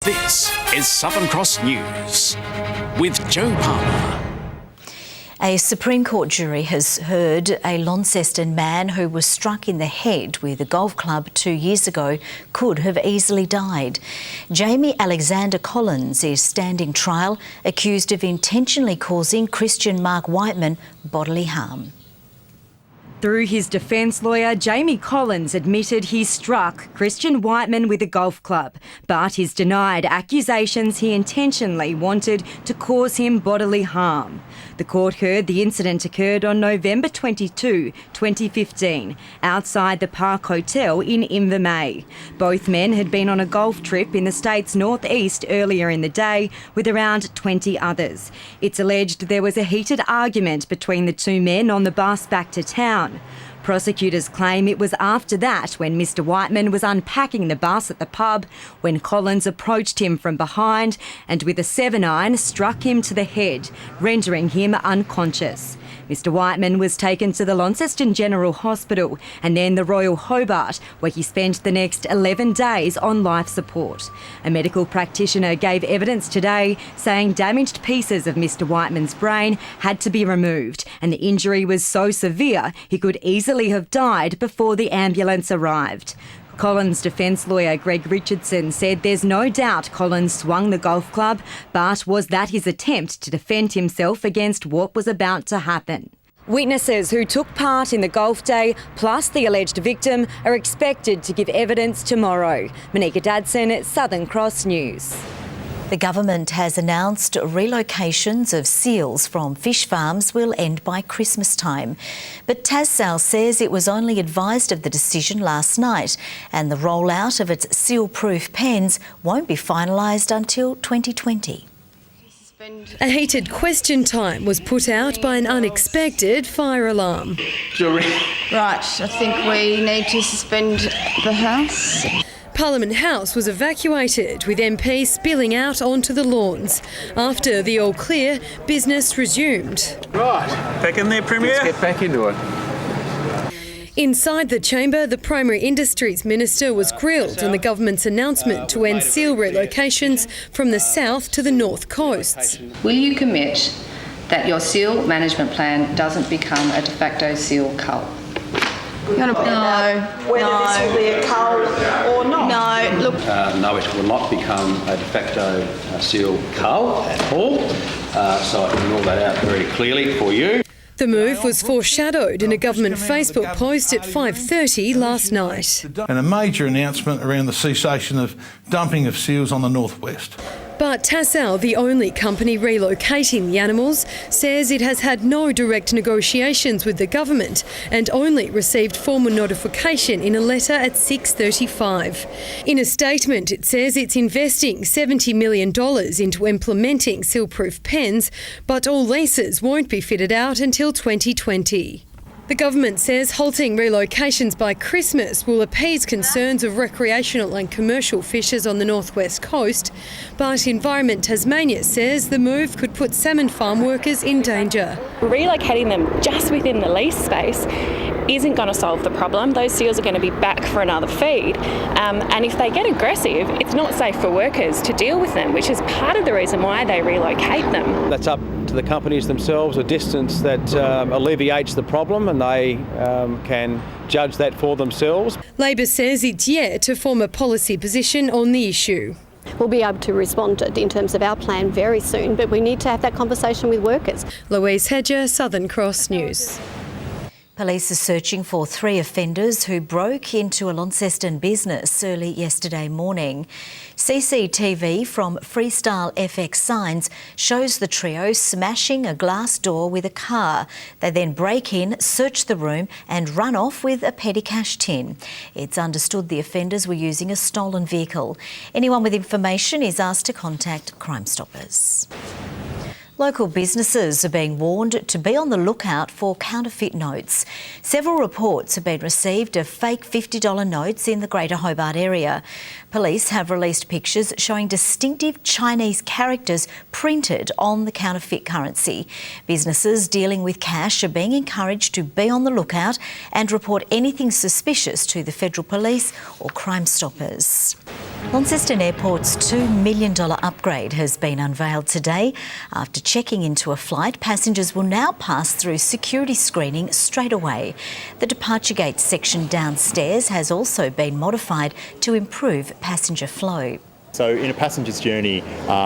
This is Southern Cross News with Joe Palmer. A Supreme Court jury has heard a Launceston man who was struck in the head with a golf club 2 years ago could have easily died. Jamie Alexander Collins is standing trial, accused of intentionally causing Christian Mark Whiteman bodily harm. Through his defence lawyer, Jamie Collins admitted he struck Christian Whiteman with a golf club, but he's denied accusations he intentionally wanted to cause him bodily harm. The court heard the incident occurred on November 22, 2015, outside the Park Hotel in Invermay. Both men had been on a golf trip in the state's northeast earlier in the day with around 20 others. It's alleged there was a heated argument between the two men on the bus back to town. Prosecutors claim it was after that, when Mr Whiteman was unpacking the bus at the pub, when Collins approached him from behind and with a 7-iron struck him to the head, rendering him unconscious. Mr Whiteman was taken to the Launceston General Hospital and then the Royal Hobart, where he spent the next 11 days on life support. A medical practitioner gave evidence today saying damaged pieces of Mr Whiteman's brain had to be removed and the injury was so severe he could easily have died before the ambulance arrived. Collins' defence lawyer Greg Richardson said there's no doubt Collins swung the golf club, but was that his attempt to defend himself against what was about to happen? Witnesses who took part in the golf day, plus the alleged victim, are expected to give evidence tomorrow. Monika Dadson, Southern Cross News. The government has announced relocations of seals from fish farms will end by Christmas time. But Tassal says it was only advised of the decision last night and the rollout of its seal-proof pens won't be finalised until 2020. A heated question time was put out by an unexpected fire alarm. Right, I think we need to suspend the House. Parliament House was evacuated, with MPs spilling out onto the lawns. After the all clear, business resumed. Right, back in there, Premier. Let's get back into it. Inside the chamber, the Primary Industries Minister was grilled on the government's announcement to end seal relocations from the south to the north coasts. Will you commit that your seal management plan doesn't become a de facto seal cull? No. Whether this will be a cull or not? No, look. No, it will not become a de facto seal cull at all. So I can rule that out very clearly for you. The move was foreshadowed in a government Facebook post at 5:30 last night. And a major announcement around the cessation of dumping of seals on the northwest. But Tassal, the only company relocating the animals, says it has had no direct negotiations with the government and only received formal notification in a letter at 6:35. In a statement, it says it's investing $70 million into implementing seal-proof pens, but all leases won't be fitted out until 2020. The government says halting relocations by Christmas will appease concerns of recreational and commercial fishers on the northwest coast, but Environment Tasmania says the move could put salmon farm workers in danger. Relocating them just within the lease space isn't going to solve the problem. Those seals are going to be back for another feed, and if they get aggressive, it's not safe for workers to deal with them, which is part of the reason why they relocate them. That's up to the companies themselves, a distance that alleviates the problem, and they can judge that for themselves. Labor says it's yet to form a policy position on the issue. We'll be able to respond in terms of our plan very soon, but we need to have that conversation with workers. Louise Hedger, Southern Cross News. Police are searching for 3 offenders who broke into a Launceston business early yesterday morning. CCTV from Freestyle FX Signs shows the trio smashing a glass door with a car. They then break in, search the room and run off with a petty cash tin. It's understood the offenders were using a stolen vehicle. Anyone with information is asked to contact Crime Stoppers. Local businesses are being warned to be on the lookout for counterfeit notes. Several reports have been received of fake $50 notes in the Greater Hobart area. Police have released pictures showing distinctive Chinese characters printed on the counterfeit currency. Businesses dealing with cash are being encouraged to be on the lookout and report anything suspicious to the Federal Police or Crime Stoppers. Launceston Airport's $2 million upgrade has been unveiled today. After checking into a flight, passengers will now pass through security screening straight away. The departure gate section downstairs has also been modified to improve passenger flow. So in a passenger's journey,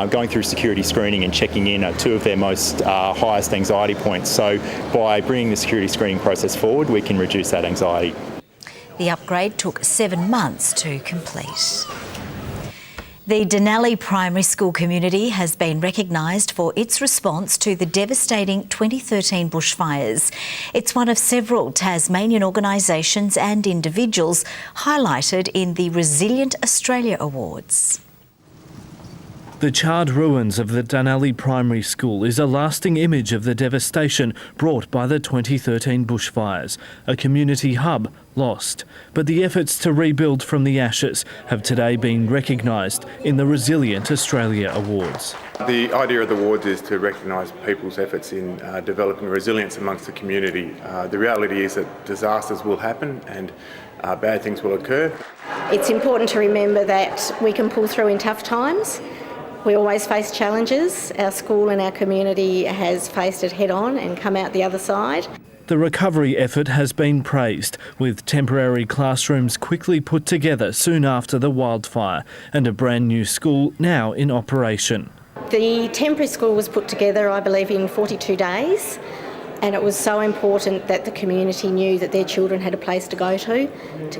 going through security screening and checking in are two of their most highest anxiety points. So by bringing the security screening process forward, we can reduce that anxiety. The upgrade took 7 months to complete. The Denali primary school community has been recognised for its response to the devastating 2013 bushfires. It's one of several Tasmanian organisations and individuals highlighted in the Resilient Australia Awards. The charred ruins of the Denali Primary School is a lasting image of the devastation brought by the 2013 bushfires, a community hub lost. But the efforts to rebuild from the ashes have today been recognised in the Resilient Australia Awards. The idea of the awards is to recognise people's efforts in developing resilience amongst the community. The reality is that disasters will happen and bad things will occur. It's important to remember that we can pull through in tough times. We always face challenges. Our school and our community has faced it head on and come out the other side. The recovery effort has been praised, with temporary classrooms quickly put together soon after the wildfire and a brand new school now in operation. The temporary school was put together, I believe, in 42 days, and it was so important that the community knew that their children had a place to go to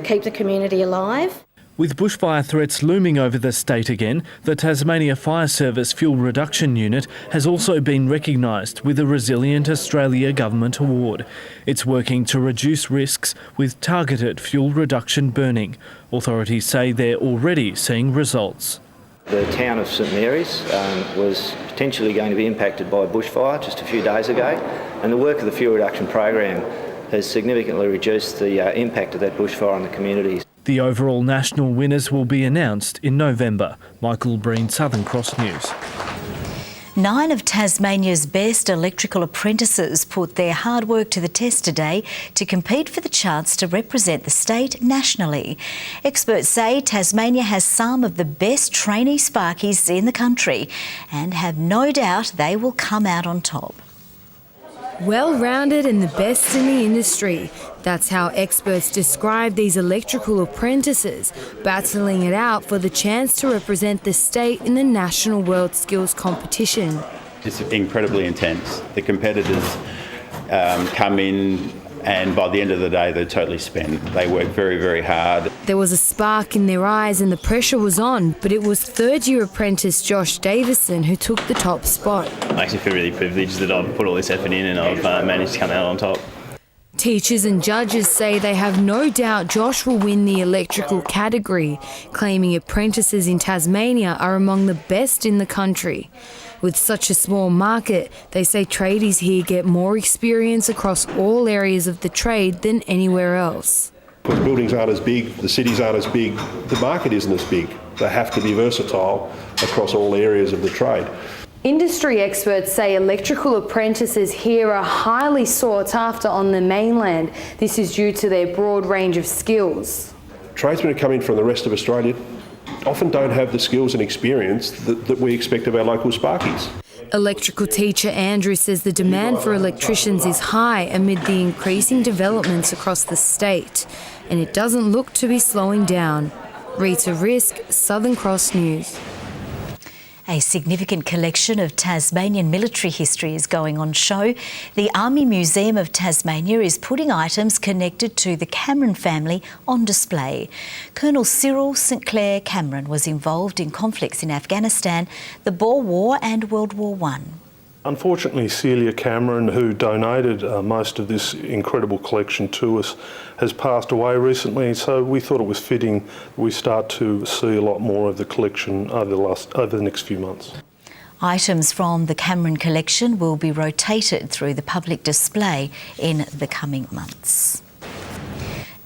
keep the community alive. With bushfire threats looming over the state again, the Tasmania Fire Service Fuel Reduction Unit has also been recognised with a Resilient Australia Government Award. It's working to reduce risks with targeted fuel reduction burning. Authorities say they're already seeing results. The town of St Mary's was potentially going to be impacted by a bushfire just a few days ago, and the work of the fuel reduction program has significantly reduced the impact of that bushfire on the communities. The overall national winners will be announced in November. Michael Breen, Southern Cross News. 9 of Tasmania's best electrical apprentices put their hard work to the test today to compete for the chance to represent the state nationally. Experts say Tasmania has some of the best trainee sparkies in the country and have no doubt they will come out on top. Well-rounded and the best in the industry. That's how experts describe these electrical apprentices, battling it out for the chance to represent the state in the national WorldSkills competition. It's incredibly intense. The competitors come in and by the end of the day they're totally spent. They work very, very hard. There was a spark in their eyes and the pressure was on, but it was third-year apprentice Josh Davison who took the top spot. I actually feel really privileged that I've put all this effort in and I've managed to come out on top. Teachers and judges say they have no doubt Josh will win the electrical category, claiming apprentices in Tasmania are among the best in the country. With such a small market, they say tradies here get more experience across all areas of the trade than anywhere else. Because buildings aren't as big, the cities aren't as big, the market isn't as big. They have to be versatile across all areas of the trade. Industry experts say electrical apprentices here are highly sought after on the mainland. This is due to their broad range of skills. Tradesmen who come in from the rest of Australia often don't have the skills and experience that we expect of our local sparkies. Electrical teacher Andrew says the demand for electricians is high amid the increasing developments across the state, and it doesn't look to be slowing down. Rita Risk, Southern Cross News. A significant collection of Tasmanian military history is going on show. The Army Museum of Tasmania is putting items connected to the Cameron family on display. Colonel Cyril St Clair Cameron was involved in conflicts in Afghanistan, the Boer War and World War I. Unfortunately, Celia Cameron, who donated most of this incredible collection to us, has passed away recently, so we thought it was fitting we start to see a lot more of the collection over the next few months. Items from the Cameron collection will be rotated through the public display in the coming months.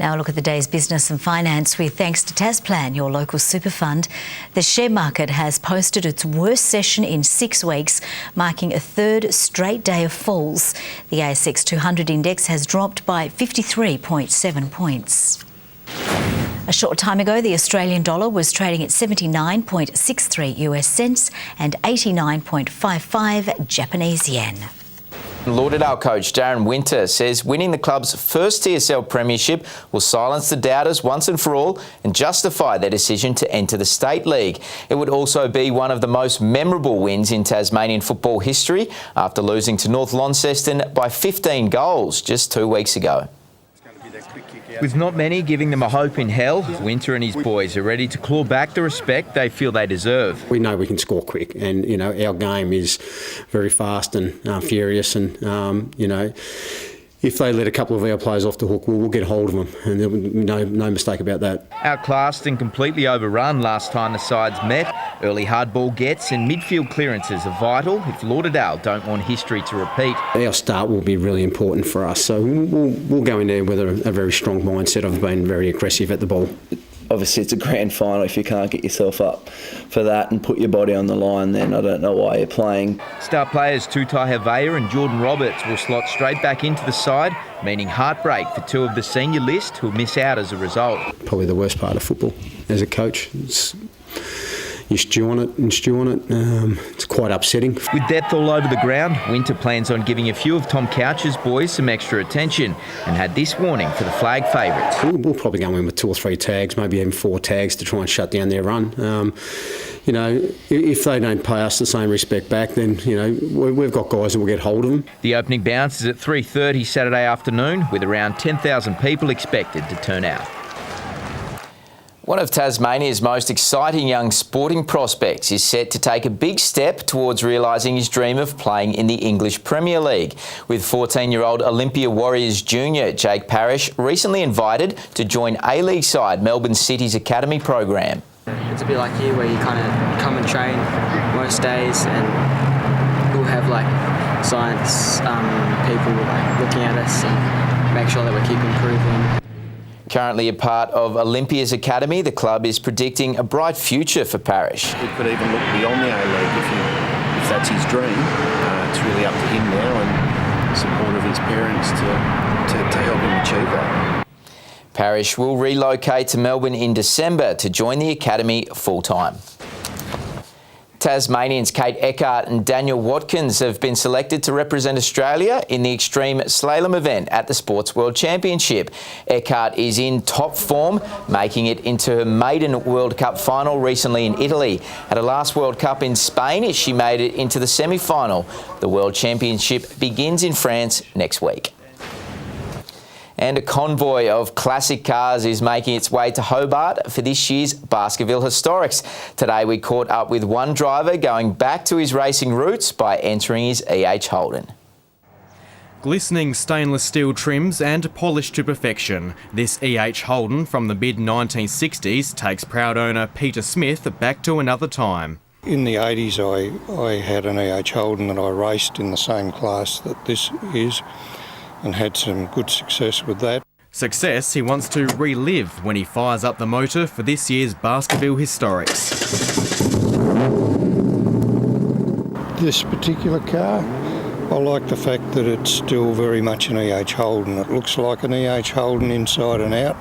Now a look at the day's business and finance with thanks to Tasplan, your local super fund. The share market has posted its worst session in 6 weeks, marking a third straight day of falls. The ASX 200 index has dropped by 53.7 points. A short time ago, the Australian dollar was trading at 79.63 US cents and 89.55 Japanese yen. Lauderdale coach Darren Winter says winning the club's first TSL premiership will silence the doubters once and for all and justify their decision to enter the State League. It would also be one of the most memorable wins in Tasmanian football history after losing to North Launceston by 15 goals just 2 weeks ago. With not many giving them a hope in hell, Winter and his boys are ready to claw back the respect they feel they deserve. We know we can score quick, and our game is very fast and furious, and if they let a couple of our players off the hook, we'll get hold of them, and there was no mistake about that. Outclassed and completely overrun last time the sides met, early hardball gets and midfield clearances are vital if Lauderdale don't want history to repeat. Our start will be really important for us, so we'll go in there with a very strong mindset of being very aggressive at the ball. Obviously it's a grand final. If you can't get yourself up for that and put your body on the line, then I don't know why you're playing. Star players Tutai Havea and Jordan Roberts will slot straight back into the side, meaning heartbreak for two of the senior list who'll miss out as a result. Probably the worst part of football as a coach. You stew on it and stew on it. It's quite upsetting. With depth all over the ground, Winter plans on giving a few of Tom Couch's boys some extra attention and had this warning for the flag favourites. We'll probably go in with 2 or 3 tags, maybe even 4 tags to try and shut down their run. If they don't pay us the same respect back, then, we've got guys and we'll get hold of them. The opening bounce is at 3:30 Saturday afternoon with around 10,000 people expected to turn out. One of Tasmania's most exciting young sporting prospects is set to take a big step towards realising his dream of playing in the English Premier League, with 14-year-old Olympia Warriors junior Jake Parrish recently invited to join A-League side Melbourne City's Academy program. It's a bit like here where you kind of come and train most days, and we'll have science people looking at us and make sure that we keep improving. Currently a part of Olympia's academy, the club is predicting a bright future for Parrish. We could even look beyond the A-League if that's his dream. It's really up to him now and support of his parents to help him achieve that. Parrish will relocate to Melbourne in December to join the academy full-time. Tasmanians Kate Eckert and Daniel Watkins have been selected to represent Australia in the extreme slalom event at the Sports World Championship. Eckert is in top form, making it into her maiden World Cup final recently in Italy. At her last World Cup in Spain, she made it into the semi-final. The World Championship begins in France next week. And a convoy of classic cars is making its way to Hobart for this year's Baskerville Historics. Today we caught up with one driver going back to his racing roots by entering his E.H. Holden. Glistening stainless steel trims and polished to perfection, this E.H. Holden from the mid-1960s takes proud owner Peter Smith back to another time. In the 80s I had an E.H. Holden that I raced in the same class that this is, and had some good success with that. Success he wants to relive when he fires up the motor for this year's Baskerville Historics. This particular car, I like the fact that it's still very much an E.H. Holden. It looks like an E.H. Holden inside and out.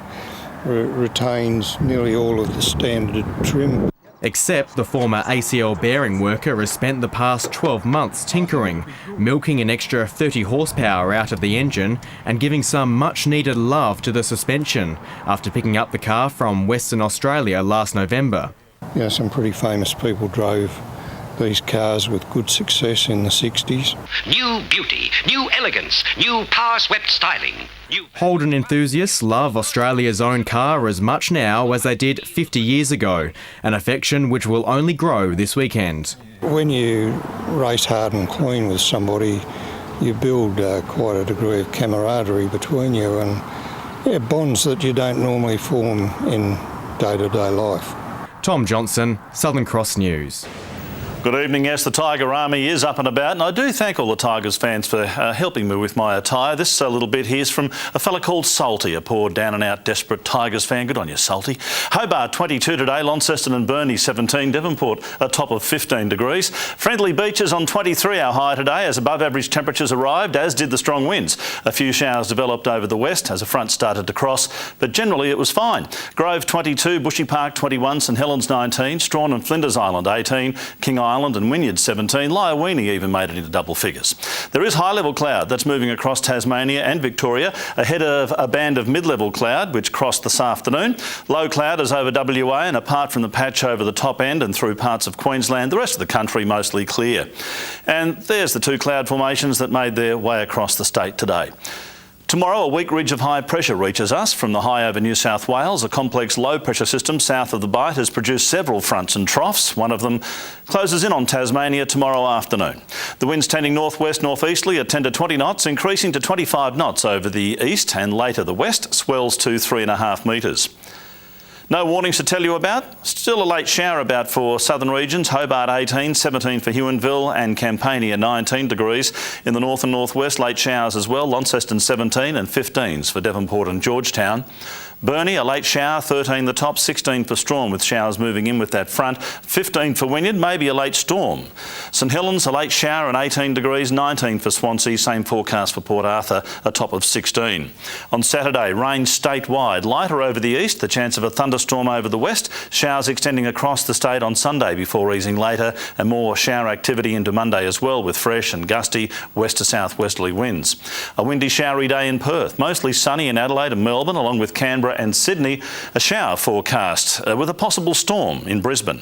Retains nearly all of the standard trim. Except the former ACL bearing worker has spent the past 12 months tinkering, milking an extra 30 horsepower out of the engine and giving some much needed love to the suspension after picking up the car from Western Australia last November. Yeah, some pretty famous people drove these cars with good success in the 60s. New beauty, new elegance, new power-swept styling. Holden enthusiasts love Australia's own car as much now as they did 50 years ago, an affection which will only grow this weekend. When you race hard and clean with somebody, you build quite a degree of camaraderie between you, and bonds that you don't normally form in day-to-day life. Tom Johnson, Southern Cross News. Good evening. Yes, the Tiger Army is up and about, and I do thank all the Tigers fans for helping me with my attire. This little bit here is from a fella called Salty, a poor down and out desperate Tigers fan. Good on you, Salty. Hobart 22 today, Launceston and Burnie 17, Devonport a top of 15 degrees. Friendly Beaches on 23 our high today as above average temperatures arrived, as did the strong winds. A few showers developed over the west as a front started to cross, but generally it was fine. Grove 22, Bushy Park 21, St Helens 19, Strawn and Flinders Island 18, King Island and Wynyard 17, Lyoweeney even made it into double figures. There is high-level cloud that's moving across Tasmania and Victoria, ahead of a band of mid-level cloud which crossed this afternoon. Low cloud is over WA, and apart from the patch over the top end and through parts of Queensland, the rest of the country mostly clear. And there's the two cloud formations that made their way across the state today. Tomorrow, a weak ridge of high pressure reaches us from the high over New South Wales. A complex low pressure system south of the Bight has produced several fronts and troughs. One of them closes in on Tasmania tomorrow afternoon. The winds tending northwest northeasterly at 10 to 20 knots, increasing to 25 knots over the east, and later the west swells to 3.5 metres. No warnings to tell you about. Still a late shower about for southern regions. Hobart 18, 17 for Huonville and Campania 19 degrees. In the north and northwest, late showers as well. Launceston 17 and 15s for Devonport and Georgetown. Burnie, a late shower, 13 the top, 16 for Strawn with showers moving in with that front, 15 for Wynyard, maybe a late storm. St Helens, a late shower and 18 degrees, 19 for Swansea, same forecast for Port Arthur, a top of 16. On Saturday, rain statewide, lighter over the east, the chance of a thunderstorm over the west, showers extending across the state on Sunday before easing later, and more shower activity into Monday as well with fresh and gusty west to southwesterly winds. A windy showery day in Perth, mostly sunny in Adelaide and Melbourne along with Canberra and Sydney, a shower forecast with a possible storm in Brisbane.